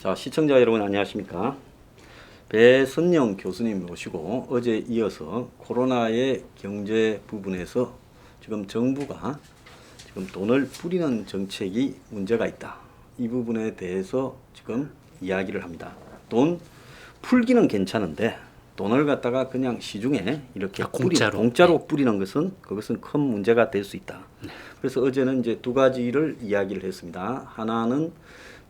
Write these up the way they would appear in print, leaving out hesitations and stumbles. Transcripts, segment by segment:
자, 시청자 여러분 안녕하십니까? 배선영 교수님 모시고 어제 이어서 코로나의 경제 부분에서 지금 정부가 지금 돈을 뿌리는 정책이 문제가 있다. 이 부분에 대해서 지금 이야기를 합니다. 돈 풀기는 괜찮은데 돈을 갖다가 그냥 시중에 이렇게 공짜로 뿌리는 것은 그것은 큰 문제가 될 수 있다. 그래서 어제는 이제 두 가지를 이야기를 했습니다. 하나는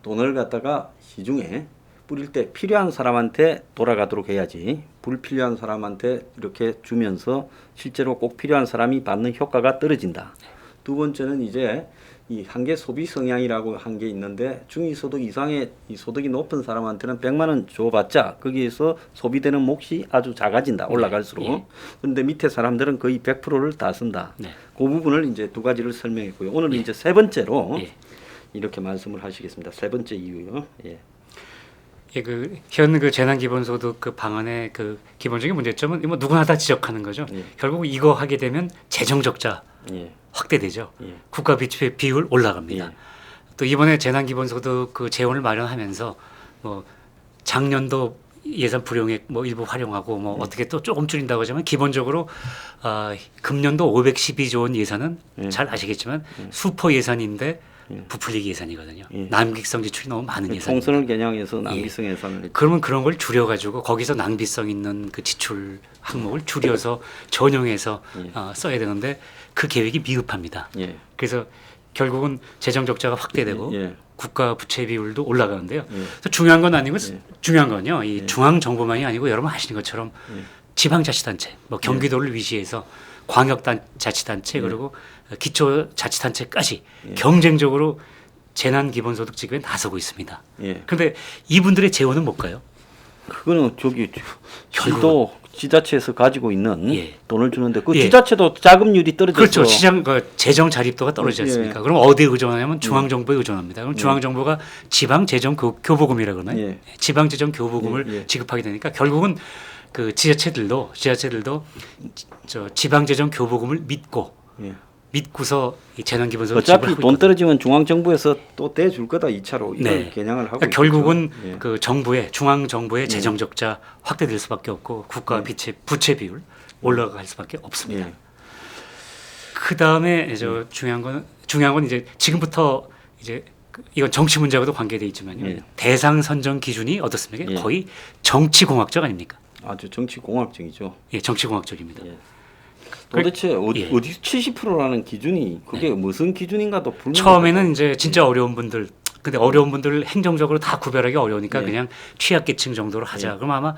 돈을 갖다가 시중에 뿌릴 때 필요한 사람한테 돌아가도록 해야지 불필요한 사람한테 이렇게 주면서 실제로 꼭 필요한 사람이 받는 효과가 떨어진다. 두 번째는 이제 이 한계 소비 성향이라고 한 게 있는데 중위소득 이상의 이 소득이 높은 사람한테는 100만 원 줘봤자 거기에서 소비되는 몫이 아주 작아진다. 올라갈수록. 네. 그런데 밑에 사람들은 거의 100%를 다 쓴다. 네. 그 부분을 이제 두 가지를 설명했고요. 오늘은 네. 이제 세 번째로 이렇게 말씀을 하시겠습니다. 세 번째 이유요. 예. 예, 현 재난기본소득 방안의 기본적인 문제점은 뭐 누구나 다 지적하는 거죠. 예. 결국 이거 하게 되면 재정적자 확대되죠. 국가 부채 비율 올라갑니다. 또 이번에 재난기본소득 재원을 마련하면서 뭐 작년도 예산 불용액 뭐 일부 활용하고 뭐 어떻게 또 조금 줄인다고 하지만 기본적으로 금년도 512조 원 예산은 잘 아시겠지만 슈퍼 예산인데 부풀리기 예산이거든요. 낭비성 지출이 너무 많은 예산. 총선을 겨냥해서 낭비성 예산을. 그러면 그런 걸 줄여가지고 거기서 낭비성 있는 지출 항목을 줄여서 전용해서 써야 되는데 그 계획이 미흡합니다. 그래서 결국은 재정 적자가 확대되고 국가 부채 비율도 올라가는데요. 그래서 중요한 건 아니고 중요한 건요. 이 중앙 정부만이 아니고 여러분 아시는 것처럼 지방자치단체, 뭐 경기도를 위시해서 광역자치단체 그리고 기초자치단체까지 경쟁적으로 재난기본소득 지급에 나서고 있습니다. 그런데 이분들의 재원은 뭘까요? 그거는 시도 지자체에서 가지고 있는 돈을 주는데 그 지자체도 자금률이 떨어져서 그렇죠. 시장 재정 자립도가 떨어지지 않습니까? 그럼 어디에 의존하냐면 중앙 정부에 의존합니다. 그럼 중앙 정부가 지방 재정 교부금이라 그러나요? 지방 재정 교부금을 지급하게 되니까 결국은 지자체들도 저 지방 재정 교부금을 믿고서 이 재난기본소득 어차피 돈 떨어지면 중앙 정부에서 또 대줄 거다 2차로 이런 겨냥을 하고 그러니까 결국은 중앙 정부의 재정 적자 확대될 수밖에 없고 국가 부채 비율 올라갈 수밖에 없습니다. 그 다음에 중요한 건 이제 지금부터 이제 이건 정치 문제와도 관계돼 있지만요. 대상 선정 기준이 어떻습니까? 거의 정치공학적 아닙니까? 아주 정치공학적이죠. 예, 정치공학적입니다. 도대체 어디 70%라는 기준이 그게 무슨 기준인가도 불명. 처음에는 이제 진짜 어려운 분들, 근데 어려운 분들을 행정적으로 다 구별하기 어려우니까 그냥 취약계층 정도로 하자. 그럼 아마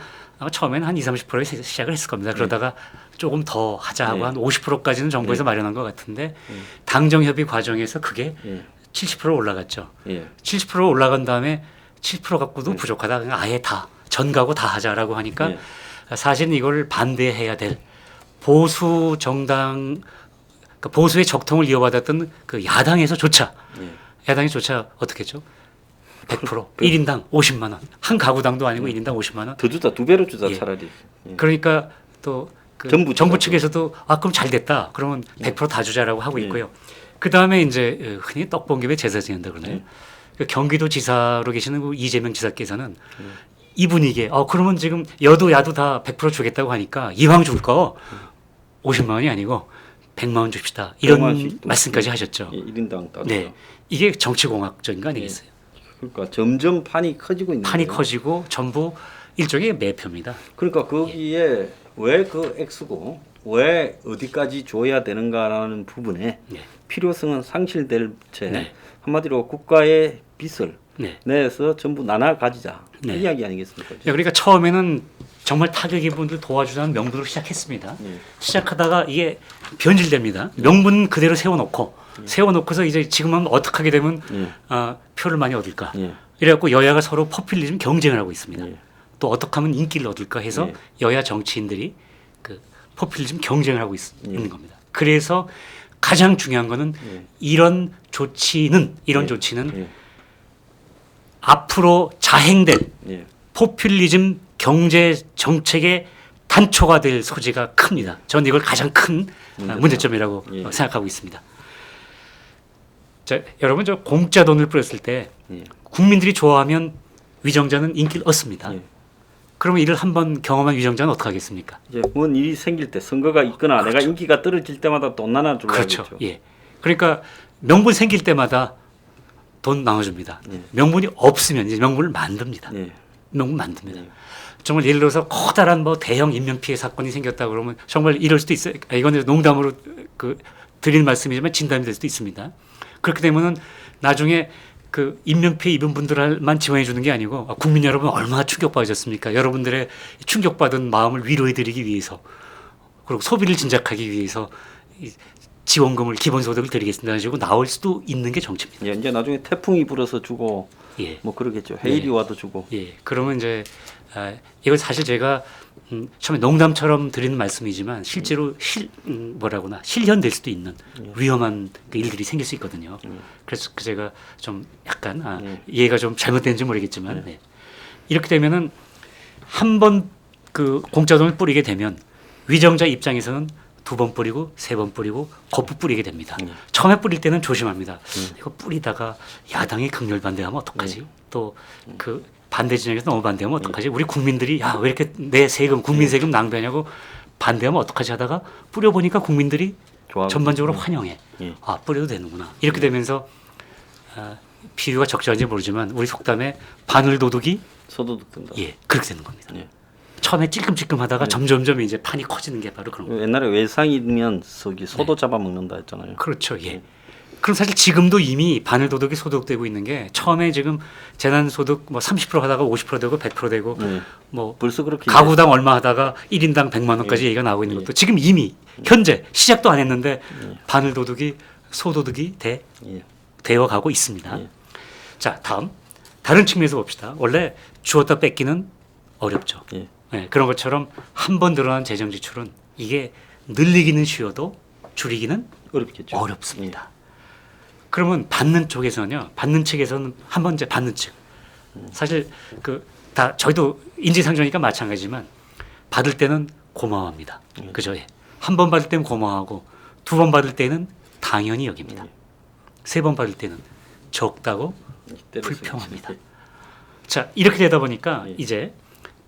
처음에는 한 20-30%에 시작을 했을 겁니다. 그러다가 조금 더 하자 하고 한 50%까지는 정부에서 마련한 것 같은데 당정 협의 과정에서 그게 70% 올라갔죠. 70% 올라간 다음에 7% 갖고도 부족하다. 그냥 아예 다 전가고 다 하자라고 하니까 사실은 이걸 반대해야 될 보수 정당, 보수의 적통을 이어받았던 야당에서조차 어떻게 했죠? 100% 1인당 50만 원. 한 가구당도 아니고 1인당 50만 원. 더 주자, 두 배로 주자 차라리. 그러니까 또 정부 측에서도 그럼 잘 됐다. 그러면 100%다 주자라고 하고 있고요. 그 다음에 이제 흔히 떡봉김에 제사 지낸다 그러나요? 경기도지사로 계시는 이재명 지사께서는 이 분위기에 그러면 지금 여도 야도 다 100% 주겠다고 하니까 이왕 줄 거 50만 원이 아니고 100만 원 줍시다. 이런 말씀까지 하셨죠. 1인당 따로. 네. 이게 정치공학적인 거 아니겠어요? 그러니까 점점 판이 커지고 있는 판이 거예요. 커지고 전부 일종의 매표입니다. 그러니까 거기에 왜 그 액수고 왜 어디까지 줘야 되는가라는 부분에 필요성은 상실될 채 한마디로 국가의 빚을 내서 전부 나눠 가지자 이 이야기 아니겠습니까? 그러니까 처음에는 정말 타격 입은 분들 도와주자는 명분으로 시작했습니다. 시작하다가 이게 변질됩니다. 명분 그대로 세워놓고서 이제 지금은 어떻게 하게 되면 표를 많이 얻을까? 이래갖고 여야가 서로 포퓰리즘 경쟁을 하고 있습니다. 또 어떻게 하면 인기를 얻을까 해서 여야 정치인들이 포퓰리즘 경쟁을 하고 있는 겁니다. 그래서 가장 중요한 거는 이런 조치는 앞으로 자행될 포퓰리즘 경제 정책의 단초가 될 소지가 큽니다. 저는 이걸 가장 큰 문제점이라고 생각하고 있습니다. 자, 여러분 공짜 돈을 뿌렸을 때 국민들이 좋아하면 위정자는 인기를 얻습니다. 예. 그러면 이를 한번 경험한 위정자는 어떻게 하겠습니까? 이제 뭔 일이 생길 때 선거가 있거나 내가 그렇죠. 인기가 떨어질 때마다 돈 나눠 주려고 그렇죠. 하겠죠. 예. 그러니까 명분 생길 때마다 돈 나눠줍니다. 예. 명분이 없으면 이제 명분을 만듭니다. 예. 명분 만듭니다. 예. 정말 예를 들어서 커다란 뭐 대형 인명 피해 사건이 생겼다 그러면 정말 이럴 수도 있어요. 이건 농담으로 드리는 말씀이지만 진담이 될 수도 있습니다. 그렇게 되면은 나중에 그 인명 피해 입은 분들만 지원해 주는 게 아니고 국민 여러분 얼마나 충격받으셨습니까? 여러분들의 충격받은 마음을 위로해 드리기 위해서 그리고 소비를 진작하기 위해서 이 지원금을 기본소득을 드리겠습니다 하시고 나올 수도 있는 게 정치입니다. 예, 이제 나중에 태풍이 불어서 주고 예. 뭐 그러겠죠. 해일이 예. 와도 주고. 예. 그러면 이제 이걸 사실 제가 처음에 농담처럼 드리는 말씀이지만 실제로 실현될 수도 있는 위험한 그 일들이 생길 수 있거든요. 그래서 제가 좀 약간 이해가 좀 잘못된지 모르겠지만 네. 이렇게 되면은 한 번 그 공짜 돈을 뿌리게 되면 위정자 입장에서는 2번 뿌리고 3번 뿌리고 거푸 뿌리게 됩니다. 처음에 뿌릴 때는 조심합니다. 이거 뿌리다가 야당이 극렬 반대하면 어떡하지? 또 그 반대 진영에서 너무 반대하면 어떡하지? 우리 국민들이 야 왜 이렇게 내 세금 국민 세금 낭비하냐고 반대하면 어떡하지 하다가 뿌려보니까 국민들이 좋아하고. 전반적으로 환영해. 예. 아 뿌려도 되는구나. 이렇게 되면서 비유가 적절한지 모르지만 우리 속담에 바늘 도둑이 소도둑 든다. 예 그렇게 되는 겁니다. 예. 처음에 찔끔찔끔하다가 점점점 이제 판이 커지는 게 바로 그런 거예요. 옛날에 외상이면 소도 잡아먹는다 했잖아요. 그렇죠. 예. 그럼 사실 지금도 이미 바늘 도둑이 소독되고 있는 게 처음에 지금 재난 소득 뭐 30% 하다가 50% 되고 100% 되고 뭐 벌써 그렇게 가구당 얼마 하다가 1인당 100만 원까지 얘기가 나오고 있는 것도 지금 이미 현재 시작도 안 했는데 바늘 도둑이 소도둑이 되어 가고 있습니다. 자, 다음 다른 측면에서 봅시다. 원래 주었다 뺏기는 어렵죠. 네, 그런 것처럼 한 번 늘어난 재정 지출은 이게 늘리기는 쉬워도 줄이기는 어렵겠죠. 어렵습니다. 그러면 받는 쪽에서는요. 받는 측에서는 한 번째 받는 측. 사실 그 다 저희도 인지상정이니까 마찬가지지만 받을 때는 고마워합니다. 그죠? 예. 한 번 받을 때는 고마워하고 2번 받을 때는 당연히 여깁니다. 3번 받을 때는 적다고 불평합니다. 자, 이렇게 되다 보니까 이제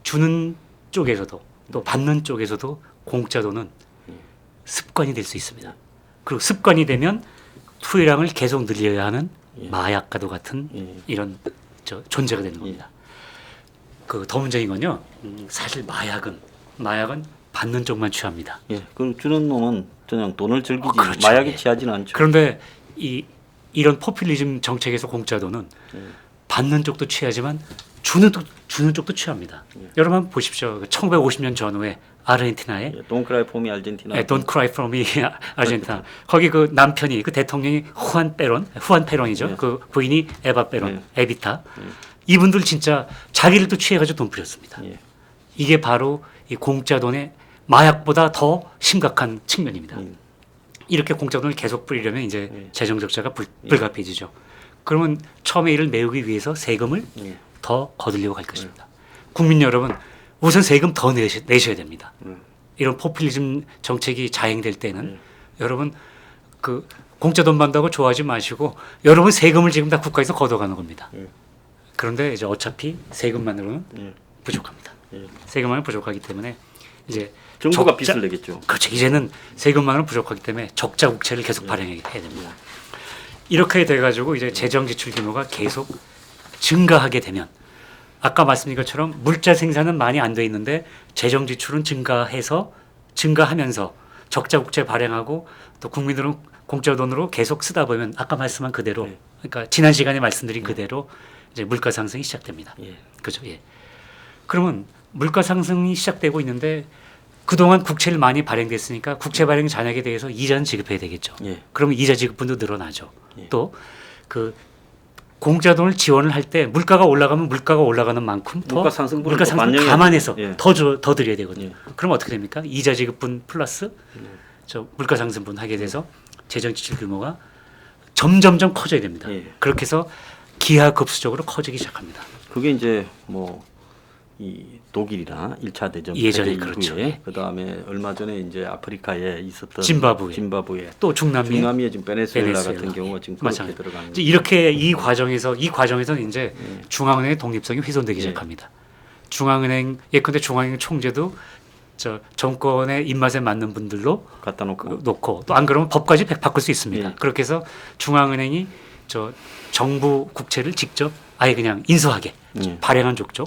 주는 쪽에서도 또 받는 쪽에서도 공짜 돈은 습관이 될 수 있습니다. 그리고 습관이 되면 투여량을 계속 늘려야 하는 마약과도 같은 이런 존재가 되는 겁니다. 그 더 문제인 건요. 사실 마약은 받는 쪽만 취합니다. 예, 그 주는 놈은 그냥 돈을 즐기지 그렇죠. 마약에 예. 취하지는 않죠. 그런데 이런 포퓰리즘 정책에서 공짜 돈은 받는 쪽도 취하지만 주는 쪽도 취합니다. 여러분 한번 보십시오. 1950년 전후에 아르헨티나에 Don't cry for me, 아르헨티나. Don't cry for me, 아르헨티나. 거기 그 남편이 그 대통령이 후안 페론이죠. 그 부인이 에바 페론, 에비타. 이분들 진짜 자기들도 취해가지고 돈 뿌렸습니다. 이게 바로 이 공짜 돈의 마약보다 더 심각한 측면입니다. 이렇게 공짜 돈을 계속 뿌리려면 이제 재정 적자가 불가피해지죠. 그러면 처음에 이를 메우기 위해서 세금을 더 거두려고 할 것입니다. 국민 여러분, 우선 세금 더 내셔야 됩니다. 이런 포퓰리즘 정책이 자행될 때는 여러분 그 공짜 돈 받는다고 좋아하지 마시고 여러분 세금을 지금 다 국가에서 걷어가는 겁니다. 그런데 이제 어차피 세금만으로는 부족합니다. 세금만은 부족하기 때문에 이제 정부가 빚을 내겠죠. 그렇죠. 이제는 세금만은 부족하기 때문에 적자 국채를 계속 발행해야 됩니다. 이렇게 돼가지고 이제 재정 지출 규모가 계속 증가하게 되면 아까 말씀드린 것처럼 물자 생산은 많이 안 돼 있는데 재정 지출은 증가하면서 적자 국채 발행하고 또 국민들은 공짜 돈으로 계속 쓰다 보면 아까 말씀한 그대로 그러니까 지난 시간에 말씀드린 그대로 이제 물가 상승이 시작됩니다. 그죠? 예. 그러면 물가 상승이 시작되고 있는데 그동안 국채를 많이 발행됐으니까 국채 발행 잔액에 대해서 이자는 지급해야 되겠죠. 그러면 이자 지급분도 늘어나죠. 또 그 공짜 돈을 지원을 할 때 물가가 올라가면 물가가 올라가는 만큼 더 물가 상승 감안해서 더 드려야 되거든요. 그럼 어떻게 됩니까? 이자 지급분 플러스 저 물가 상승분 하게 돼서 재정 지출 규모가 점점점 커져야 됩니다. 그렇게 해서 기하급수적으로 커지기 시작합니다. 그게 이제 뭐 이 독일이나 1차 대전 예전에 패배 그렇죠. 이후에 예. 그다음에 얼마 전에 이제 아프리카에 있었던 짐바브웨. 또 중남미에 지금 베네수엘라 같은 베네수엘라. 경우가 지금 그렇게 마찬가지. 들어가는 이제 이렇게 이 과정에서는 이제 중앙은행의 독립성이 훼손되기 예. 시작합니다. 중앙은행 예컨대 중앙은행 총재도 저 정권의 입맛에 맞는 분들로 갖다 놓고 놓고 또 안 그러면 법까지 바꿀 수 있습니다. 예. 그렇게 해서 중앙은행이 저 정부 국채를 직접 아예 그냥 인수하게 예. 발행한 족죠.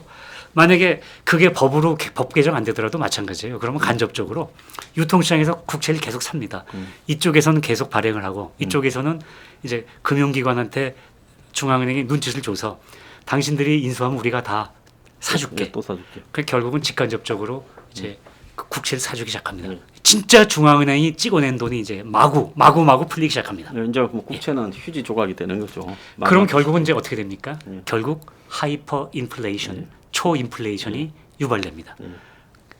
만약에 그게 법 개정 안 되더라도 마찬가지예요. 그러면 간접적으로 유통시장에서 국채를 계속 삽니다. 이쪽에서는 계속 발행을 하고 이쪽에서는 이제 금융기관한테 중앙은행이 눈짓을 줘서 당신들이 인수하면 우리가 다 사줄게. 예, 또 사줄게. 그 결국은 직간접적으로 이제 그 국채를 사주기 시작합니다. 진짜 중앙은행이 찍어낸 돈이 이제 마구 풀리기 시작합니다. 예, 이제 뭐 국채는 휴지 조각이 되는 거죠. 그럼 결국은 이제 어떻게 됩니까? 예. 결국 하이퍼 인플레이션, 초인플레이션이 유발됩니다. 예.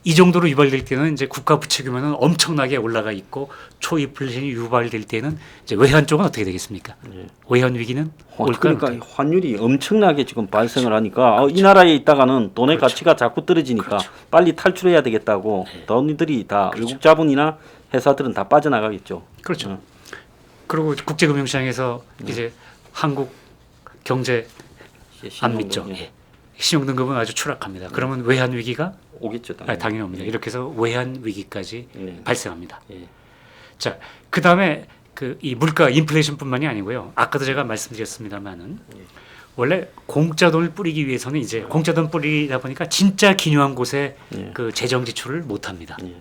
이 정도로 유발될 때는 이제 국가 부채 규모는 엄청나게 올라가 있고 초인플레이션이 유발될 때는 이제 외환 쪽은 어떻게 되겠습니까? 예. 외환 위기는 올까요? 그러니까 환율이 엄청나게 지금 발생을 하니까 이 나라에 있다가는 돈의 가치가 자꾸 떨어지니까 빨리 탈출해야 되겠다고 돈들이 다 외국 자본이나 회사들은 다 빠져나가겠죠. 그렇죠. 어. 그리고 국제금융시장에서 이제 한국 경제 예, 안 믿죠. 예. 신용 등급은 아주 추락합니다. 그러면 외환 위기가 오겠죠. 당연히 옵니다. 이렇게 해서 외환 위기까지 예. 발생합니다. 예. 자, 그 다음에 그 이 물가 인플레이션뿐만이 아니고요. 아까도 제가 말씀드렸습니다만은 원래 공짜 돈을 뿌리기 위해서는 이제 공짜 돈 뿌리다 보니까 진짜 기묘한 곳에 예. 그 재정 지출을 못 합니다. 예.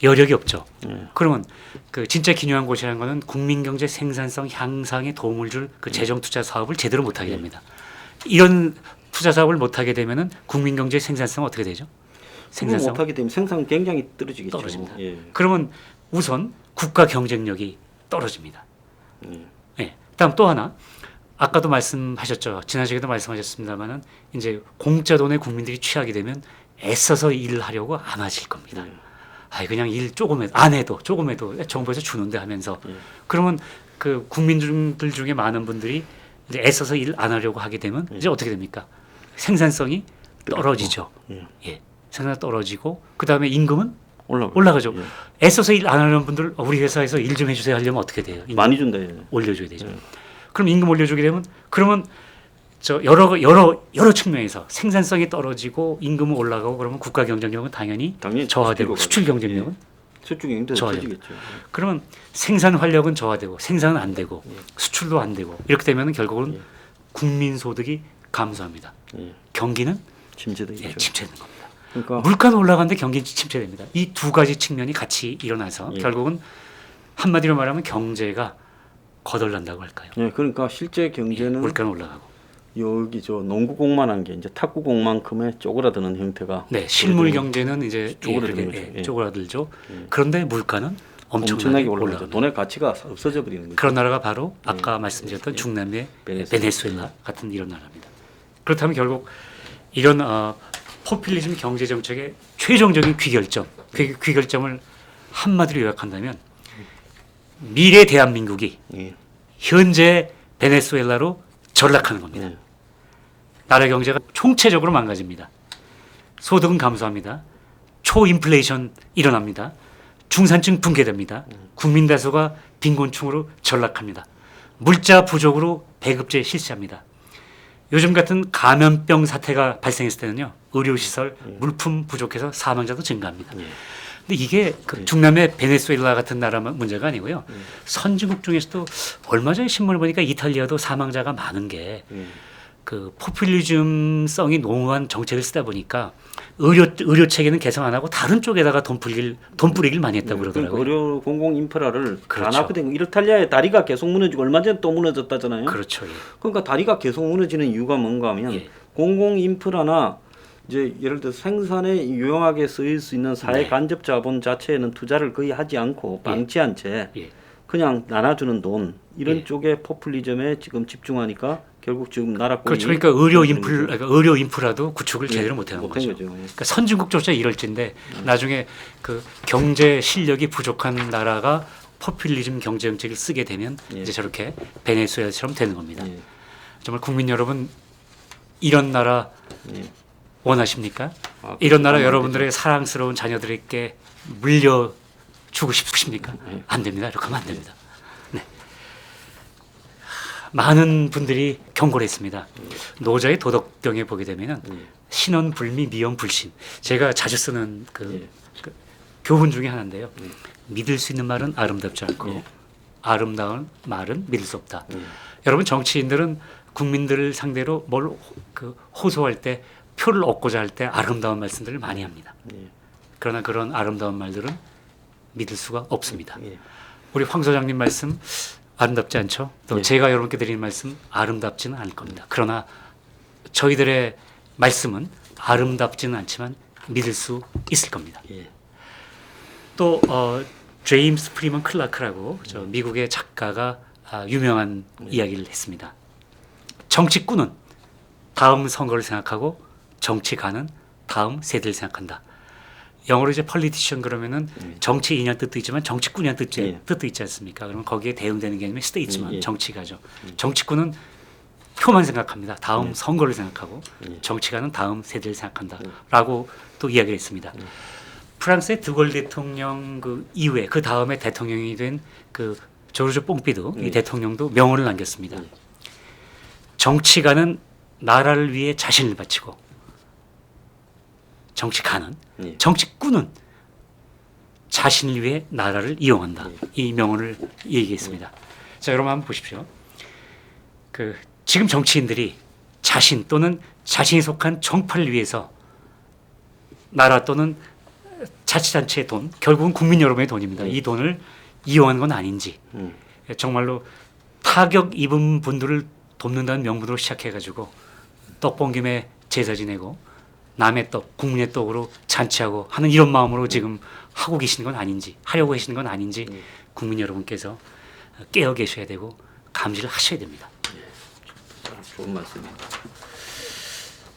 여력이 없죠. 예. 그러면 그 진짜 기묘한 곳이라는 거는 국민 경제 생산성 향상에 도움을 줄 그 재정 투자 사업을 제대로 못 하게 됩니다. 이런 투자 사업을 못 하게 되면은 국민 경제 생산성 어떻게 되죠? 생산 못하게 되면 생산 굉장히 떨어지겠죠. 떨어집니다. 예. 그러면 우선 국가 경쟁력이 떨어집니다. 예. 예. 다음 또 하나 아까도 말씀하셨죠. 지난 시간에도 말씀하셨습니다만은 이제 공짜 돈에 국민들이 취하게 되면 애써서 일을 하려고 안 하실 겁니다. 아, 그냥 일 조금해도 정부에서 주는데 하면서 그러면 그 국민들 중에 많은 분들이 이제 애써서 일 안 하려고 하게 되면 이제 어떻게 됩니까? 생산성이 떨어지죠. 예. 생산 떨어지고 그 다음에 임금은 올라가죠. 예. 애써서 일 안 하는 분들 우리 회사에서 일 좀 해주세요 하려면 어떻게 돼요? 많이 준다. 올려줘야 되죠. 그럼 임금 올려주게 되면 그러면 저 여러 측면에서 생산성이 떨어지고 임금은 올라가고 그러면 국가 경쟁력은 당연히 저하되고 수출 경쟁력은 수출 경쟁도 저하되고 떨어지겠죠. 그러면 생산 활력은 저하되고 생산은 안 되고 수출도 안 되고 이렇게 되면 결국은 국민 소득이 감소합니다. 예. 경기는 침체되겠죠. 침체되는 겁니다. 그러니까 물가는 올라가는데 경기는 침체됩니다. 이 두 가지 측면이 같이 일어나서 결국은 한마디로 말하면 경제가 거덜난다고 할까요? 예, 그러니까 실제 경제는 물가는 올라가고 여기 저 농구공만한 게 이제 탁구공만큼의 쪼그라드는 형태가 네, 실물 경제는 이제 쪼그라드는 그렇게, 거죠. 예. 쪼그라들죠. 그런데 물가는 엄청나게 올라가죠. 올라갑니다. 돈의 가치가 없어져 버리는 거죠. 그런 나라가 바로 아까 말씀드렸던 중남미의 베네수엘라 같은 이런 나라입니다. 그렇다면 결국 이런 포퓰리즘 경제 정책의 최종적인 귀결점을 한마디로 요약한다면 미래 대한민국이 예. 현재 베네수엘라로 전락하는 겁니다. 예. 나라 경제가 총체적으로 망가집니다. 소득은 감소합니다. 초인플레이션 일어납니다. 중산층 붕괴됩니다. 국민 다수가 빈곤층으로 전락합니다. 물자 부족으로 배급제 실시합니다. 요즘 같은 감염병 사태가 발생했을 때는요, 의료시설, 물품 부족해서 사망자도 증가합니다. 근데 이게 그 중남미 베네수엘라 같은 나라 문제가 아니고요. 선진국 중에서도 얼마 전에 신문을 보니까 이탈리아도 사망자가 많은 게 그 포퓰리즘성이 농후한 정책을 쓰다 보니까 의료 체계는 개선 안 하고 다른 쪽에다가 돈 뿌리길 많이 했다고 그러더라고요. 의료 공공 인프라를 그렇죠. 안 하게 되고 이탈리아의 다리가 계속 무너지고 얼마 전에 또 무너졌다잖아요. 그렇죠. 예. 그러니까 다리가 계속 무너지는 이유가 뭔가 하면 공공 인프라나 이제 예를 들어 생산에 유용하게 쓰일 수 있는 사회 간접 자본 자체에는 투자를 거의 하지 않고 방치한 채 그냥 나눠주는 돈 이런 쪽에 포퓰리즘에 지금 집중하니까 결국 지금 나라 그렇죠. 그러니까 의료 인프라도 구축을 제대로 못하는 거죠. 그러니까 선진국조차 이럴진데 나중에 그 경제 실력이 부족한 나라가 포퓰리즘 경제 정책을 쓰게 되면 이제 저렇게 베네수엘라처럼 되는 겁니다. 정말 국민 여러분 이런 나라 원하십니까? 아, 이런 나라 그렇죠. 여러분들의 사랑스러운 자녀들에게 물려주고 싶으십니까? 네. 안 됩니다. 이렇게 하면 안 됩니다. 네. 많은 분들이 경고를 했습니다. 노자의 도덕경에 보게 되면 신원 불미 미연 불신. 제가 자주 쓰는 그 교훈 중에 하나인데요. 믿을 수 있는 말은 아름답지 않고 아름다운 말은 믿을 수 없다. 여러분 정치인들은 국민들을 상대로 뭘 호소할 때 표를 얻고자 할 때 아름다운 말씀들을 많이 합니다. 그러나 그런 아름다운 말들은 믿을 수가 없습니다. 우리 황 소장님 말씀 아름답지 않죠? 또 제가 여러분께 드리는 말씀 아름답지는 않을 겁니다. 그러나 저희들의 말씀은 아름답지는 않지만 믿을 수 있을 겁니다. 또 제임스 프리먼 클라크라고 저 미국의 작가가 유명한 이야기를 했습니다. 정치꾼은 다음 선거를 생각하고 정치가는 다음 세대를 생각한다. 영어로 이제 politician 그러면은 정치인이란 뜻도 있지만 정치꾼이란 뜻도 있지 않습니까? 그러면 거기에 대응되는 개념이 statesman, 정치가죠. 정치꾼은 표만 생각합니다. 다음 선거를 생각하고 정치가는 다음 세대를 생각한다라고 또 이야기를 했습니다. 프랑스의 드골 대통령 그 이후에 그 다음에 대통령이 된 그 조르주 뽕피두 이 대통령도 명언을 남겼습니다. 정치가는 나라를 위해 자신을 바치고 정치가는 정치꾼은 자신을 위해 나라를 이용한다. 이 명언을 얘기했습니다. 자, 여러분 한번 보십시오. 그 지금 정치인들이 자신 또는 자신이 속한 정파를 위해서 나라 또는 자치단체의 돈, 결국은 국민 여러분의 돈입니다. 이 돈을 이용한 건 아닌지 정말로 타격 입은 분들을 돕는다는 명분으로 시작해가지고 떡 본 김에 제사 지내고 남의 떡, 국민의 떡으로 잔치하고 하는 이런 마음으로 지금 하고 계시는 건 아닌지, 하려고 하시는 건 아닌지 국민 여러분께서 깨어 계셔야 되고 감지를 하셔야 됩니다. 좋은 말씀입니다.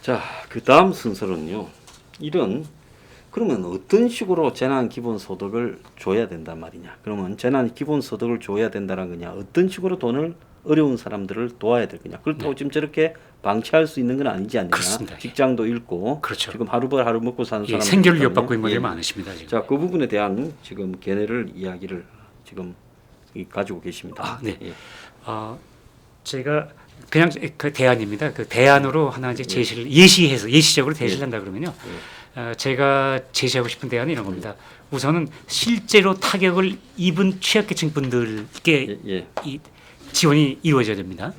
자, 그 다음 순서는요. 그러면 어떤 식으로 재난 기본소득을 줘야 된단 말이냐? 그러면 재난 기본소득을 줘야 된다는 거냐? 어떤 식으로 돈을 어려운 사람들을 도와야 될 거냐? 그렇다고 지금 저렇게 방치할 수 있는 건 아니지 않느냐? 그렇습니다. 직장도 잃고 그렇죠. 지금 하루 먹고 사는 사람들 생계를 위협받고 있는 분들이 많으십니다. 지금. 자, 그 부분에 대한 지금 견해를 이야기를 지금 가지고 계십니다. 네. 제가 그냥 그 대안입니다. 그 대안으로 하나 이제 제시를 예시적으로 제시를 한다 그러면요. 제가 제시하고 싶은 대안은 이런 겁니다. 우선은 실제로 타격을 입은 취약계층 분들께 이 지원이 이루어져야 됩니다.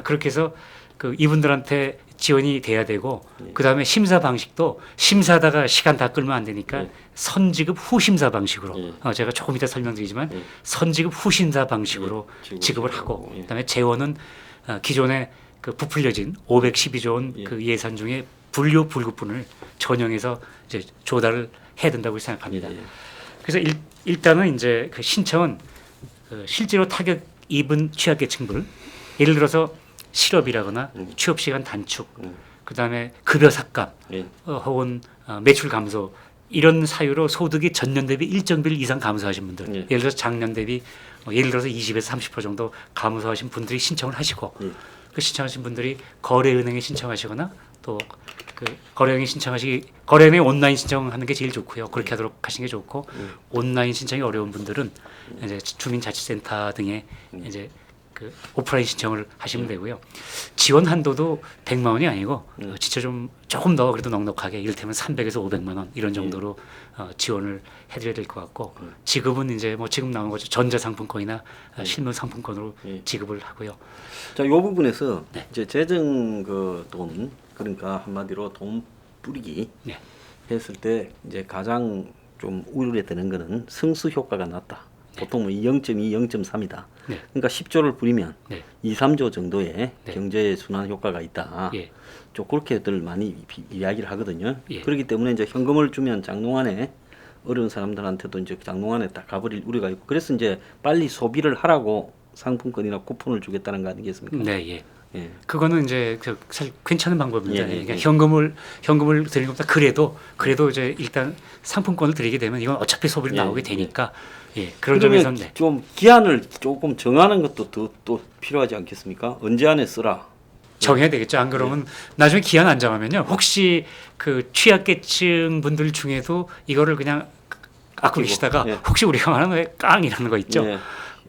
그렇게 해서 그 이분들한테 지원이 돼야 되고 그 다음에 심사 방식도 심사하다가 시간 다 끌면 안 되니까 선지급 후심사 방식으로 제가 조금 이따 설명드리지만 선지급 후심사 방식으로 지급을 하고 그다음에 재원은 기존에 그 부풀려진 512조 원 그 예산 중에 분류 불급분을 전용해서 이제 조달을 해야 된다고 생각합니다. 그래서 일단은 이제 그 신청은 실제로 타격 입은 취약계층들 예를 들어서 실업이라거나 취업 시간 단축, 그다음에 급여 삭감, 혹은 매출 감소 이런 사유로 소득이 전년 대비 일정 비율 이상 감소하신 분들, 예를 들어서 작년 대비 예를 들어서 20에서 30% 정도 감소하신 분들이 신청을 하시고 그 신청하신 분들이 거래은행에 신청하시거나 또 그 거래은행 온라인 신청하는 게 제일 좋고요. 그렇게 하도록 하시는 게 좋고 온라인 신청이 어려운 분들은 이제 주민자치센터 등에 이제 그 오프라인 신청을 하시면 되고요. 지원 한도도 100만 원이 아니고 진짜 조금 더 그래도 넉넉하게 이를테면 300에서 500만 원 이런 정도로 지원을 해드려야 될 것 같고 지급은 이제 뭐 지금 나온 거죠. 전자상품권이나 실물상품권으로 지급을 하고요. 자, 이 부분에서 이제 재정 그 돈 그러니까 한마디로 돈 뿌리기 했을 때 이제 가장 좀 우려되는 거는 승수 효과가 낮다. 보통 뭐 0.2, 0.3이다. 그러니까 10조를 뿌리면 2, 3조 정도의 경제 순환 효과가 있다. 좀 그렇게들 많이 이야기를 하거든요. 그렇기 때문에 이제 현금을 주면 장롱안에 어려운 사람들한테도 이제 장롱안에 딱 가버릴 우려가 있고 그래서 이제 빨리 소비를 하라고 상품권이나 쿠폰을 주겠다는 거 아니겠습니까? 네, 그거는 이제 사실 괜찮은 방법입니다. 그러니까 현금을 드리는 것보다 그래도 이제 일단 상품권을 드리게 되면 이건 어차피 소비로 나오게 되니까 그런 점에서는 좀 기한을 조금 정하는 것도 또 필요하지 않겠습니까? 언제 안에 쓰라. 정해야 되겠죠. 안 그러면 나중에 기한 안 정하면요. 혹시 그 취약계층 분들 중에도 이거를 그냥 갖고 계시다가 예. 혹시 우리가 말하는 왜 깡이라는 거 있죠. 예.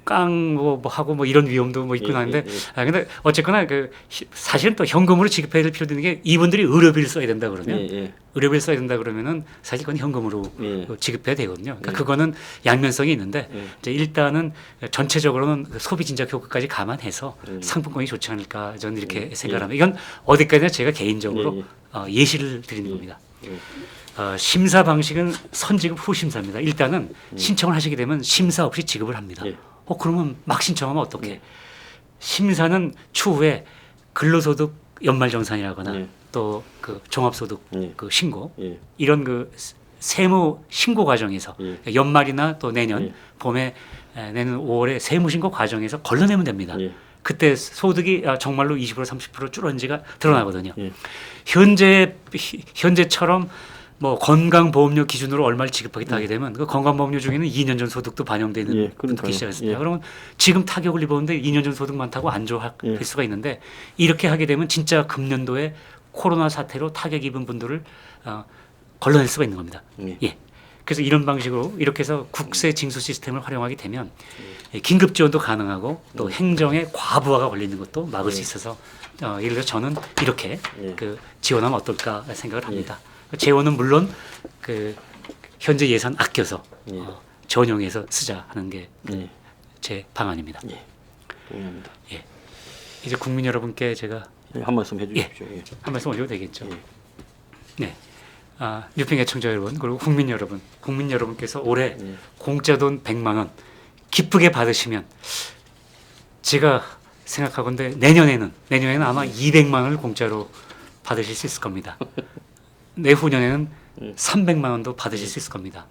깡 뭐 하고 뭐 이런 위험도 뭐 있고 예, 하는데 예, 예. 근데 어쨌거나 그 사실은 또 현금으로 지급해야 될 필요도 있는 게 이분들이 의료비를 써야 된다 그러면 예, 예. 의료비를 써야 된다 그러면은 사실 그건 현금으로 예. 지급해야 되거든요. 그러니까 예. 그거는 양면성이 있는데 예. 이제 일단은 전체적으로는 그 소비 진작 효과까지 감안해서 예. 상품권이 좋지 않을까 저는 이렇게 예. 생각합니다. 이건 어디까지나 제가 개인적으로 예, 예시를 드리는 겁니다. 예. 심사 방식은 선지급 후 심사입니다. 일단은 신청을 하시게 되면 심사 없이 지급을 합니다. 예. 그러면 막 신청하면 어떻게? 예. 심사는 추후에 근로소득 연말정산이라거나 예. 또 그 종합소득 예. 그 신고 예. 이런 그 세무 신고 과정에서 예. 연말이나 또 내년 예. 봄에 내년 5월에 세무 신고 과정에서 걸러내면 됩니다. 예. 그때 소득이 정말로 20% 30% 줄어든지가 드러나거든요. 예. 현재처럼 뭐 건강보험료 기준으로 얼마를 지급하겠다 하게 되면 그 건강보험료 중에는 2년 전 소득도 반영되는 예, 것도 그러니까요. 듣기 시작했습니다. 예. 그러면 지금 타격을 입었는데 2년 전 소득 많다고 안 좋아할 예. 수가 있는데 이렇게 하게 되면 진짜 금년도에 코로나 사태로 타격 입은 분들을 걸러낼 수가 있는 겁니다. 예. 그래서 이런 방식으로 이렇게 해서 국세 징수 시스템을 활용하게 되면 긴급 지원도 가능하고 또 행정의 과부하가 걸리는 것도 막을 수 있어서 예를 들어 저는 이렇게 예. 그 지원하면 어떨까 생각을 합니다. 재원은 물론 그 현재 예산 아껴서 예. 전용해서 쓰자 하는 게 제 예. 방안입니다. 예. 동의합니다. 이제 국민 여러분께 제가 예, 한 말씀 해주십시오. 예. 한 말씀 올려도 되겠죠. 예. 네. 뉴핑 애청자 여러분 그리고 국민 여러분께서 올해 예. 공짜 돈 100만 원 기쁘게 받으시면 제가 생각하건대 내년에는 아마 200만 원을 공짜로 받으실 수 있을 겁니다. 내후년에는 300만 원도 받으실 수 있을 겁니다.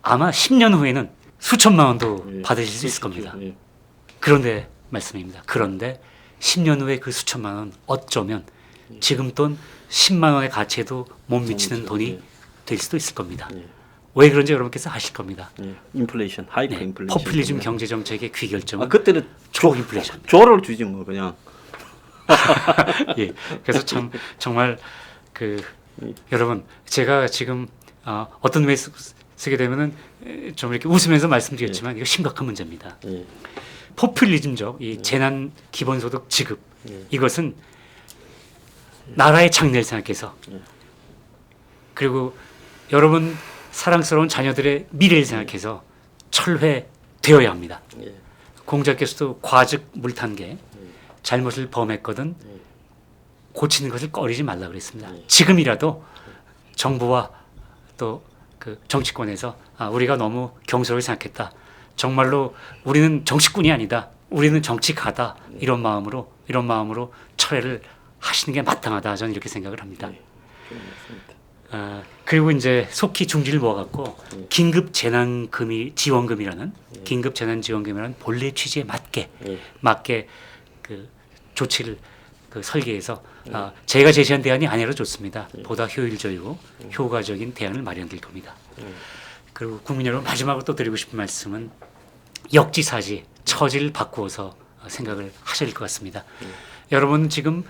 아마 10년 후에는 수천만 원도 예. 받으실 수 있을 겁니다. 예. 그런데 말씀입니다. 그런데 10년 후에 그 수천만 원 어쩌면 지금 돈 10만 원의 가치에도 못 미치는 돈이 예. 될 수도 있을 겁니다. 예. 왜 그런지 여러분께서 아실 겁니다. 예. 인플레이션, 하이퍼 네, 인플레이션. 포퓰리즘 때문에. 경제 정책의 귀결점은 그때는 초인플레이션. 조를 주지 뭐 그냥. 예. 그래서 참 정말 그 여러분 제가 지금 어떤 왜 쓰게 되면은 좀 이렇게 웃으면서 말씀드리겠지만 이거 심각한 문제입니다. 예. 포퓰리즘적 이 재난 기본소득 지급 예. 이것은 나라의 장래를 생각해서 예. 그리고 여러분 사랑스러운 자녀들의 미래를 생각해서 철회되어야 합니다. 예. 공자께서도 과즉 물탄게 잘못을 범했거든 고치는 것을 꺼리지 말라 그랬습니다. 지금이라도 정부와 또 그 정치권에서 우리가 너무 경솔하게 생각했다. 정말로 우리는 정치꾼이 아니다. 우리는 정치가다. 이런 마음으로 철회를 하시는 게 마땅하다. 저는 이렇게 생각을 합니다. 그리고 이제 속히 중지를 모아갖고 긴급 재난금이 지원금이라는 긴급 재난 지원금이라는 본래 취지에 맞게 그 조치를 그 설계해서 제가 제시한 대안이 아니라 좋습니다. 보다 효율적이고 효과적인 대안을 마련될 겁니다. 그리고 국민 여러분 마지막으로 또 드리고 싶은 말씀은 역지사지 처지를 바꾸어서 생각을 하셔야 될 것 같습니다. 여러분 지금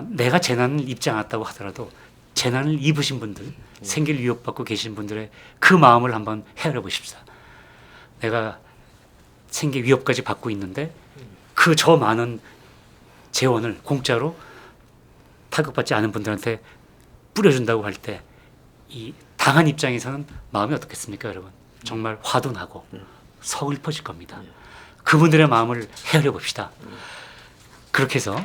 내가 재난을 입지 않았다고 하더라도 재난을 입으신 분들, 생계를 위협받고 계신 분들의 그 마음을 한번 헤아려 보십시오. 내가 생계 위협까지 받고 있는데 그 저 많은 재원을 공짜로 타격받지 않은 분들한테 뿌려준다고 할 때 이 당한 입장에서는 마음이 어떻겠습니까, 여러분? 정말 화도 나고 서글퍼질 겁니다. 그분들의 마음을 헤아려 봅시다. 그렇게 해서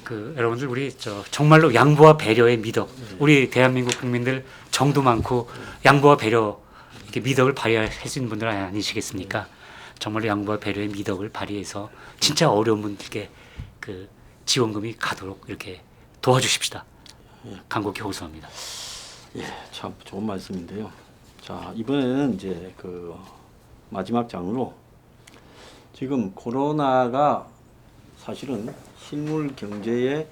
여러분들 우리 정말로 양보와 배려의 미덕, 우리 대한민국 국민들 정도 많고 양보와 배려 이렇게 미덕을 발휘할 수 있는 분들 아니시겠습니까? 정말로 양보와 배려의 미덕을 발휘해서 진짜 어려운 분들께 그 지원금이 가도록 이렇게 도와주십시다. 간곡히 호소합니다. 예, 참 좋은 말씀인데요. 자, 이번에는 이제 그 마지막 장으로 지금 코로나가 사실은 실물 경제의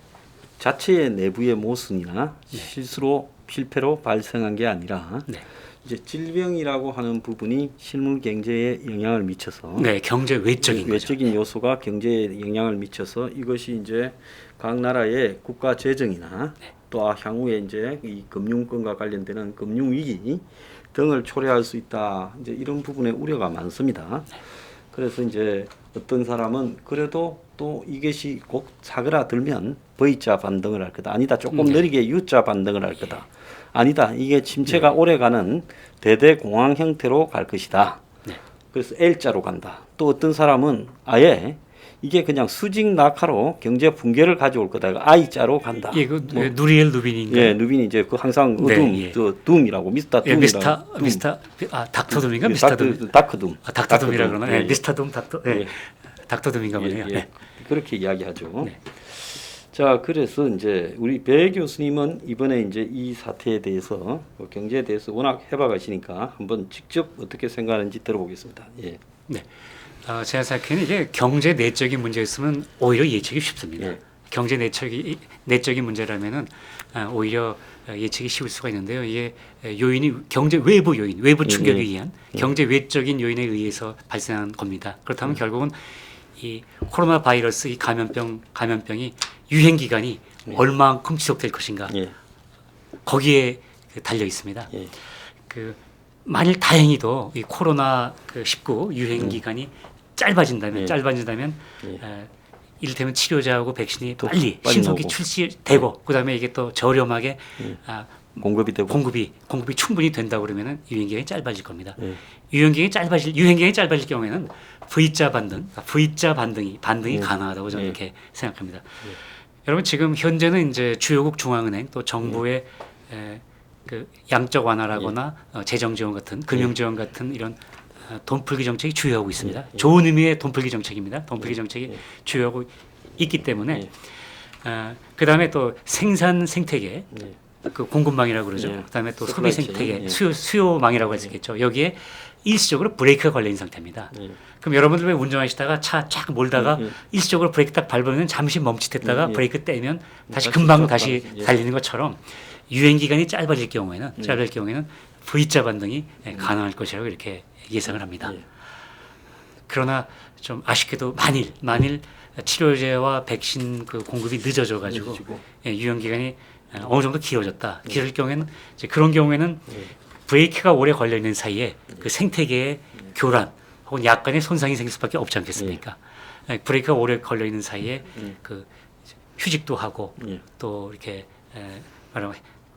자체의 내부의 모순이나 실수로 실패로 발생한 게 아니라 네. 이제 질병이라고 하는 부분이 실물 경제에 영향을 미쳐서 네, 경제 외적인 거죠. 외적인 요소가 경제에 영향을 미쳐서 이것이 이제 각 나라의 국가 재정이나 또 향후에 이제 이 금융권과 관련되는 금융 위기 등을 초래할 수 있다. 이제 이런 부분에 우려가 많습니다. 그래서 이제 어떤 사람은 그래도 또 이것이 꼭 사그라들면 V자 반등을 할 거다. 아니다. 조금 느리게 U자 반등을 할 거다. 아니다. 이게 침체가 오래가는 대대공황 형태로 갈 것이다. 그래서 L자로 간다. 또 어떤 사람은 아예 이게 그냥 수직 낙하로 경제 붕괴를 가져올 거다. I자로 간다. 예, 그 누리엘 누빈인가? 예, 누빈이 이제 그 항상 어둠, 네, 예. 저 둠이라고 미스터 예, 둠이라고. 닥터 둠인가? 미스터 둠. 다크 둠. 닥터 둠이라 그러나? 예, 예, 미스터 둠, 닥터, 예, 닥터 둠인가 보네요. 예, 예. 그렇게 이야기하죠. 네. 자, 그래서 이제 우리 배 교수님은 이번에 이제 이 사태에 대해서 경제에 대해서 워낙 해박하시니까 한번 직접 어떻게 생각하는지 들어보겠습니다. 예. 네. 제가 생각하기에는 이게 경제 내적인 문제였으면 오히려 예측이 쉽습니다. 예. 경제 내적인 문제라면은 오히려 예측이 쉬울 수가 있는데요. 이게 요인이 경제 외부 요인, 외부 충격에 의한 경제 외적인 요인에 의해서 발생한 겁니다. 그렇다면 결국은 이 코로나 바이러스 이 감염병이 유행 기간이 얼마만큼 지속될 것인가 예. 거기에 달려 있습니다. 예. 그 만일 다행히도 이 코로나 19 유행 기간이 짧아진다면 이를테면 치료제하고 백신이 빨리 신속히 나오고. 출시되고 그다음에 이게 또 저렴하게 공급이 되고 공급이 충분히 된다 그러면은 유행 기간이 짧아질 겁니다. 예. 유행 기간이 짧아질 경우에는 V자 반등이 가능하다고 저는 이렇게 생각합니다. 여러분 지금 현재는 이제 주요국 중앙은행 또 정부의 그 양적 완화라거나 재정 지원 같은 금융 지원 같은 이런 돈 풀기 정책이 주요하고 있습니다. 좋은 의미의 돈 풀기 정책입니다. 돈 풀기 정책이 주요하고 있기 때문에 그다음에 또 생산 생태계 그 공급망이라고 그러죠. 그다음에 또 소비 생태계 수요망이라고 할 수 있겠죠. 여기에 일시적으로 브레이크가 걸려 있는 상태입니다. 그럼 여러분들 왜 운전하시다가 차 쫙 몰다가 일시적으로 브레이크 딱 밟으면 잠시 멈칫했다가 브레이크 떼면 다시 금방 다시 달리는 것처럼 유행 기간이 짧아질 경우에는 V자 반등이 가능할 것이라고 이렇게 예상을 합니다. 그러나 좀 아쉽게도 만일 치료제와 백신 그 공급이 늦어져 가지고 유행 기간이 어느 정도 길어졌다. 길어질 경우에는 이제 그런 경우에는 브레이크가 오래 걸려 있는 사이에 그 생태계의 교란 혹은 약간의 손상이 생길 수밖에 없지 않겠습니까? 브레이크가 오래 걸려 있는 사이에 그 휴직도 하고 또 이렇게 말하면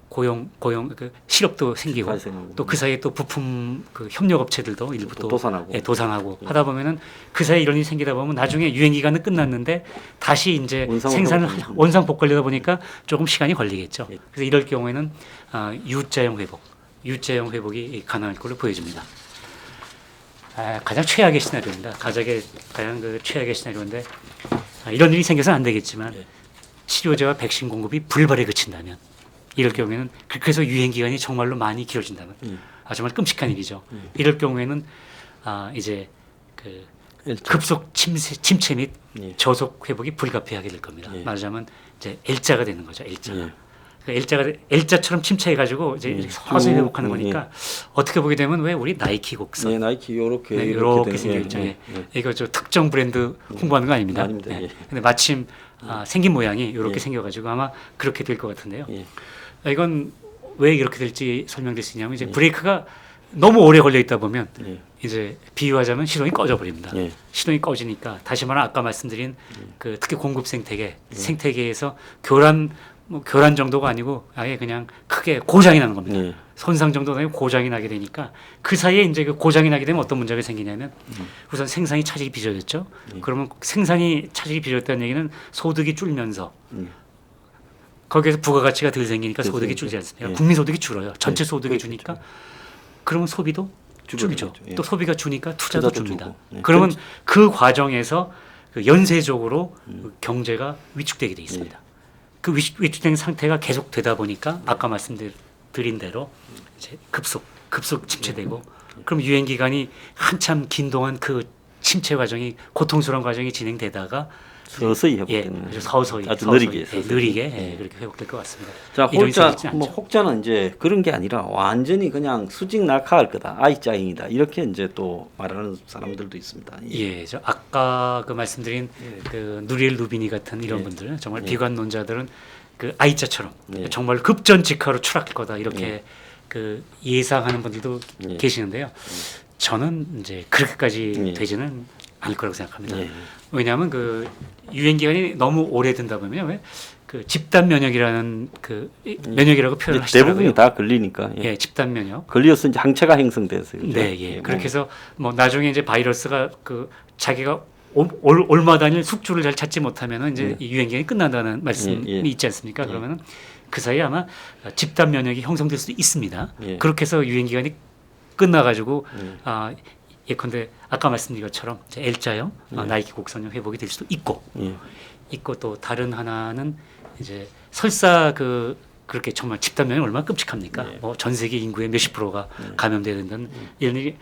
고용 그 실업도 생기고 또 그 사이에 또 부품 그 협력 업체들도 일부 또 도산하고 하다 보면은 그 사이에 이런 일이 생기다 보면 나중에 유행 기간은 끝났는데 다시 이제 생산을 원상복구하려다 보니까 조금 시간이 걸리겠죠. 그래서 이럴 경우에는 U자형 회복이 가능할 걸로 보여집니다. 가장 최악의 시나리오입니다. 가장 그 최악의 시나리오인데 이런 일이 생겨서는 안 되겠지만 치료제와 백신 공급이 불발에 그친다면 이럴 경우에는 그래서 유행 기간이 정말로 많이 길어진다면 정말 끔찍한 일이죠. 이럴 경우에는 이제 그 급속 침체 및 저속 회복이 불가피하게 될 겁니다. 말하자면 이제 L자가 되는 거죠. L자처럼 침체해가지고 이제 이렇게 서서히 회복하는 거니까 어떻게 보게 되면 왜 우리 나이키 곡선, 나이키 이렇게 생겨 있죠. 이거 저 특정 브랜드 홍보하는 거 아닙니다. 근데 마침 생긴 모양이 이렇게 생겨가지고 아마 그렇게 될 것 같은데요. 이건 왜 이렇게 될지 설명될 수 있냐면 이제 브레이크가 너무 오래 걸려 있다 보면 이제 비유하자면 시동이 꺼져 버립니다. 시동이 꺼지니까 다시 말하면 아까 말씀드린 그 특히 공급 생태계에서 교란 정도가 아니고 아예 그냥 크게 고장이 나는 겁니다. 손상 정도가 아니고 고장이 나게 되니까 그 사이에 이제 그 고장이 나게 되면 어떤 문제가 생기냐면 우선 생산이 차질이 빚어졌죠. 그러면 생산이 차질이 빚어졌다는 얘기는 소득이 줄면서 거기에서 부가가치가 덜 생기니까 소득이 줄지 않습니까? 국민 소득이 줄어요. 전체 소득이 주니까 그러면 소비도 줄죠. 또 소비가 주니까 투자도 줍니다. 그러면 그 과정에서 그 연쇄적으로 경제가 위축되게 돼 있습니다. 그 위축된 상태가 계속되다 보니까 아까 말씀드린 대로 이제 급속 침체되고 그럼 유행 기간이 한참 긴 동안 그 침체 과정이 고통스러운 과정이 진행되다가 서서히 예, 회복되는. 아주 서서히 아주 서서히, 느리게, 예, 서서히. 느리게 예. 그렇게 회복될 것 같습니다. 자, 이론이 혹자 생기진 뭐 않죠. 혹자는 이제 그런 게 아니라 완전히 그냥 수직 낙하할 거다. 아이자잉이다. 이렇게 이제 또 말하는 사람들도 있습니다. 예. 예, 저 아까 그 말씀드린 그 누리엘 루비니 같은 이런 예. 분들 정말 예. 비관론자들은 그 I자처럼 예. 정말 급전직하로 추락할 거다 이렇게 예. 그 예상하는 분들도 예. 계시는데요. 저는 이제 그렇게까지 예. 되지는 않을 거라고 생각합니다. 예. 왜냐하면 그 유행 기간이 너무 오래된다 보면 왜 그 집단 면역이라는 그 면역이라고 표현을 이제 대부분이 하시더라고요. 다 걸리니까. 예. 예, 집단 면역. 걸려서 이제 항체가 형성돼서. 그죠? 네, 예. 뭐. 그렇게 해서 뭐 나중에 이제 바이러스가 그 자기가 올마다닐 숙주를 잘 찾지 못하면은 이제 이 유행 기간이 끝난다는 말씀이 예, 예. 있지 않습니까? 예. 그러면은 그 사이에 아마 집단 면역이 형성될 수도 있습니다. 예. 그렇게 해서 유행 기간이 끝나가지고 예. 예컨대 아까 말씀드린 것처럼 이제 L자형 예. 나이키 곡선형 회복이 될 수도 있고 예. 있고 또 다른 하나는 이제 설사 그렇게 정말 집단 면역이 얼마나 끔찍합니까? 예. 뭐 전 세계 인구의 몇십 프로가 감염돼야 된다는 이런 일이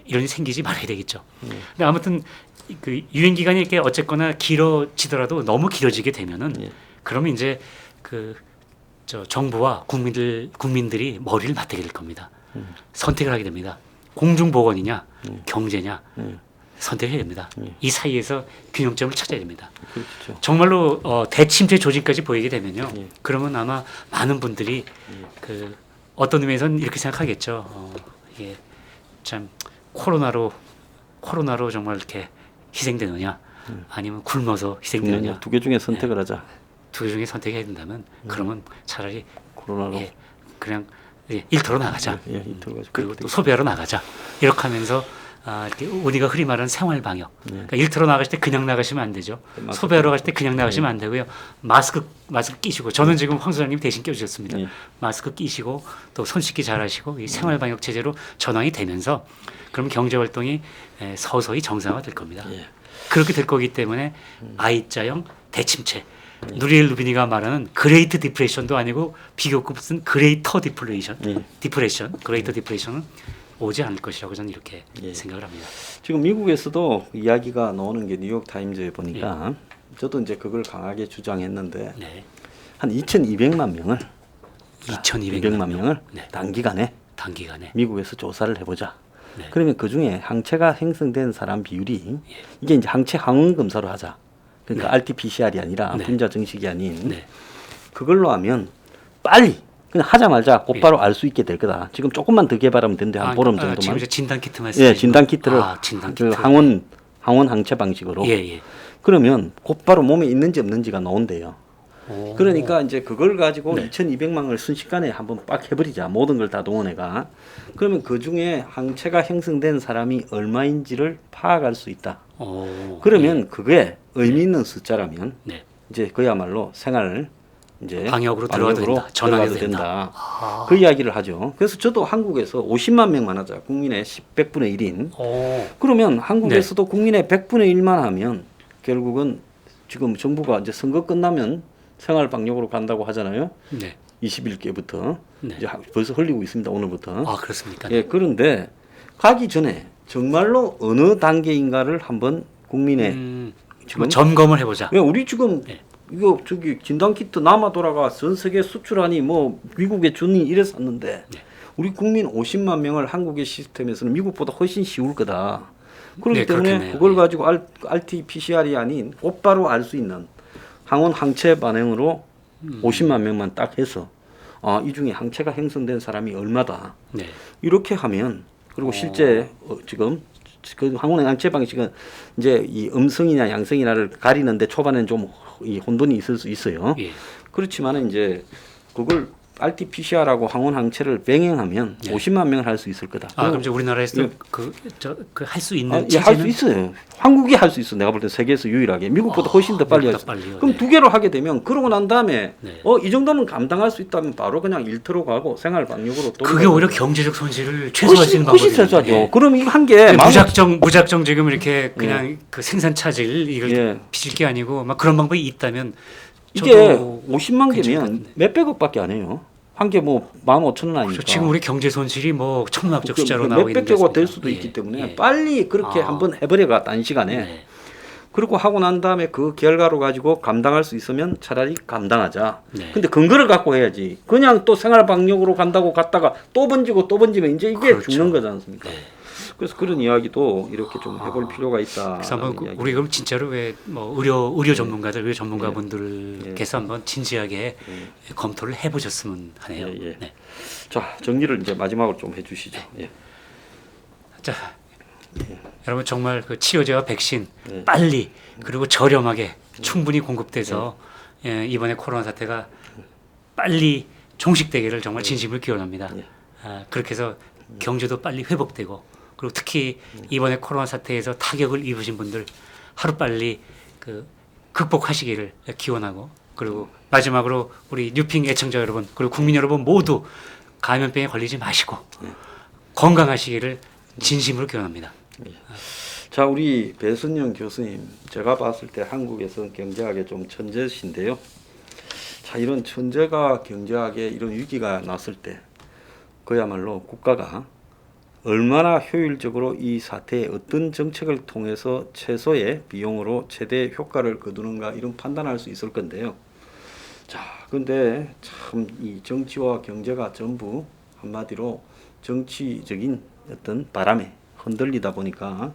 이런 일이 생기지 말아야 되겠죠. 근데 아무튼 그 유행 기간이 이렇게 어쨌거나 길어지더라도 너무 길어지게 되면은 예. 그러면 이제 저 정부와 국민들이 머리를 맞대게 될 겁니다. 선택을 하게 됩니다. 공중보건이냐 경제냐 선택해야 됩니다. 이 사이에서 균형점을 찾아야 됩니다. 그렇죠. 정말로 대침체 조짐까지 보이게 되면요. 예. 그러면 아마 많은 분들이 그 어떤 의미에서는 이렇게 생각하겠죠. 이게 참 코로나로 정말 이렇게 희생되느냐, 아니면 굶어서 희생되느냐, 두 개 중에 선택을 하자. 두 개 중에 선택해야 된다면 그러면 차라리 코로나로. 그냥 일터로 나가자. 예, 인터뷰가 그리고 또 소비하러 나가자. 이렇게 하면서 이렇게 우리가 흔히 말하는 생활 방역. 그러니까 일터로 나가실 때 그냥 나가시면 안 되죠. 마스크 소비하러 가실 때 그냥 나가시면 안 되고요. 마스크 끼시고 저는 지금 황 소장님 대신 껴주셨습니다. 예. 마스크 끼시고 또 손 씻기 잘하시고 이 생활 방역 체제로 전환이 되면서 그럼 경제 활동이 서서히 정상화될 겁니다. 예. 그렇게 될 거기 때문에 I자형 대침체. 누리엘 루비니가 말하는 그레이트 디프레션도 아니고 비교급 쓴 그레이터 디프레션, 그레이터 디프레션은 오지 않을 것이라고 저는 이렇게 생각을 합니다. 지금 미국에서도 이야기가 나오는 게 뉴욕 타임즈에 보니까 저도 이제 그걸 강하게 주장했는데 네. 한 2,200만 명을 2,200만 명을 네. 단기간에 미국에서 조사를 해보자. 네. 그러면 그 중에 항체가 형성된 사람 비율이 이게 이제 항체 항원 검사로 하자. 그러니까 네. RT-PCR이 아니라 네. 분자 증식이 아닌 네. 그걸로 하면 빨리 그냥 하자 말자 곧바로 알 수 있게 될 거다. 지금 조금만 더 개발하면 된대 한 보름 정도만. 지금 이제 진단 키트 말씀. 예, 진단 키트를 진단 그 키트. 항원 항체 방식으로. 예. 그러면 곧바로 몸에 있는지 없는지가 나온대요. 오. 그러니까 이제 그걸 가지고 네. 2,200만을 순식간에 한번 빡 해버리자. 모든 걸 다 동원해가. 그러면 그 중에 항체가 형성된 사람이 얼마인지를 파악할 수 있다. 그러면 그게 의미 있는 숫자라면 네. 이제 그야말로 생활 이제 방역으로 들어가도 된다. 전환해도 된다. 그 이야기를 하죠. 그래서 저도 한국에서 50만 명만 하자. 국민의 100분의 1인. 그러면 한국에서도 국민의 100분의 1만 하면 결국은 지금 정부가 이제 선거 끝나면 생활 방역으로 간다고 하잖아요. 네. 21개부터 네. 이제 벌써 흘리고 있습니다. 오늘부터. 그렇습니까? 예, 그런데 가기 전에 정말로 어느 단계인가를 한번 국민의 지금 점검을 해보자. 왜 우리 지금 네. 이거 저기 진단 키트 남아 돌아가 전 세계 수출하니 뭐 미국에 주니 이래 샀는데 네. 우리 국민 50만 명을 한국의 시스템에서는 미국보다 훨씬 쉬울 거다. 그렇기 네, 때문에 그렇겠네요. 그걸 가지고 RT-PCR이 아닌 곧바로 알 수 있는 항원 항체 반응으로 50만 명만 딱 해서 이 중에 항체가 형성된 사람이 얼마다. 네. 이렇게 하면 그리고 실제 지금 그 항원 항체 방식은 이제 이 음성이냐 양성이냐를 가리는데 초반에는 좀 이 혼돈이 있을 수 있어요. 예. 그렇지만은 이제 그걸 RT-PCR하고 항원 항체를 병행하면 50만 명을 할 수 있을 거다. 그럼 이제 우리나라에서 할 수 있는 예, 할 수 있어요. 한국이 할 수 있어. 내가 볼 때 세계에서 유일하게 미국보다 훨씬 더 빨리 할 수. 그럼 두 개로 하게 되면 그러고 난 다음에 이 정도면 감당할 수 있다면 바로 그냥 일터로 가고 생활 방역으로 또 그게 오히려 경제적 손실을 최소화할 수 있는 훨씬 방법이죠. 최소화죠. 그럼 이거 한 개 무작정 지금 이렇게 그냥 그 생산 차질 이걸 빚을 게 아니고 막 그런 방법이 있다면 이게 50만 개면 몇백억밖에 안 해요. 한 개 뭐 15,000원 아니까. 그렇죠. 지금 우리 경제 손실이 뭐 천문학적 숫자로 나오고 있는 몇백 개가 될 수도 있기 때문에 빨리 그렇게 한번 해버려가 단 시간에. 그리고 하고 난 다음에 그 결과로 가지고 감당할 수 있으면 차라리 감당하자. 네. 근데 근거를 갖고 해야지. 그냥 또 생활 방역으로 간다고 갔다가 또 번지고 또 번지면 이제 이게 그렇죠. 죽는 거지 않습니까? 네. 그래서 그런 이야기도 이렇게 좀 해볼 필요가 있다. 그래서 한번 우리 그럼 진짜로 왜 뭐 의료 전문가들, 의료 전문가분들께서 한번 진지하게 검토를 해보셨으면 하네요. 예, 예. 네. 자, 정리를 이제 마지막으로 좀 해주시죠. 예. 자, 여러분 정말 그 치료제와 백신 네. 빨리 그리고 저렴하게 충분히 공급돼서 이번에 코로나 사태가 빨리 종식되기를 정말 진심을 기원합니다. 네. 그렇게 해서 경제도 빨리 회복되고 그리고 특히 이번에 코로나 사태에서 타격을 입으신 분들 하루 빨리 그 극복하시기를 기원하고 그리고 마지막으로 우리 뉴핑 애청자 여러분 그리고 국민 여러분 모두 감염병에 걸리지 마시고 건강하시기를 진심으로 기원합니다. 자, 우리 배순영 교수님, 제가 봤을 때 한국에서는 경제학의 좀 천재신데요. 자, 이런 천재가 경제학에 이런 위기가 났을 때 그야말로 국가가 얼마나 효율적으로 이 사태에 어떤 정책을 통해서 최소의 비용으로 최대 효과를 거두는가 이런 판단할 수 있을 건데요. 자, 근데 참 이 정치와 경제가 전부 한마디로 정치적인 어떤 바람에 흔들리다 보니까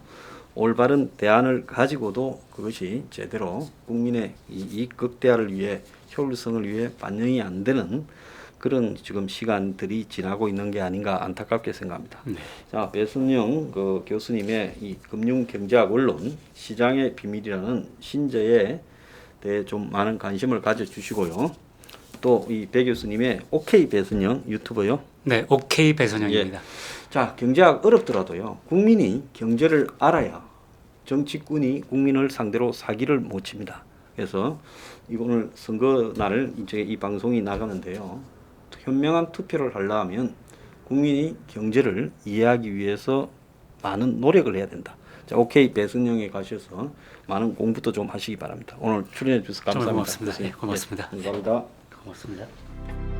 올바른 대안을 가지고도 그것이 제대로 국민의 이 극대화를 위해 효율성을 위해 반영이 안 되는 그런 지금 시간들이 지나고 있는 게 아닌가 안타깝게 생각합니다. 네. 자, 배순영 그 교수님의 이 금융경제학 원론 시장의 비밀이라는 신제에 대해 좀 많은 관심을 가져주시고요. 또 이 배 교수님의 OK 배순영 유튜버요. 네, OK 배선영입니다. 자, 경제학 어렵더라도요. 국민이 경제를 알아야 정치꾼이 국민을 상대로 사기를 못 칩니다. 그래서 오늘 선거 날 이제 이 방송이 나가는데요. 현명한 투표를 하려면 국민이 경제를 이해하기 위해서 많은 노력을 해야 된다. 자, OK 배순영에 가셔서 많은 공부도 좀 하시기 바랍니다. 오늘 출연해 주셔서 감사합니다. 정말 고맙습니다. 네, 고맙습니다. 네, 감사합니다. 고맙습니다.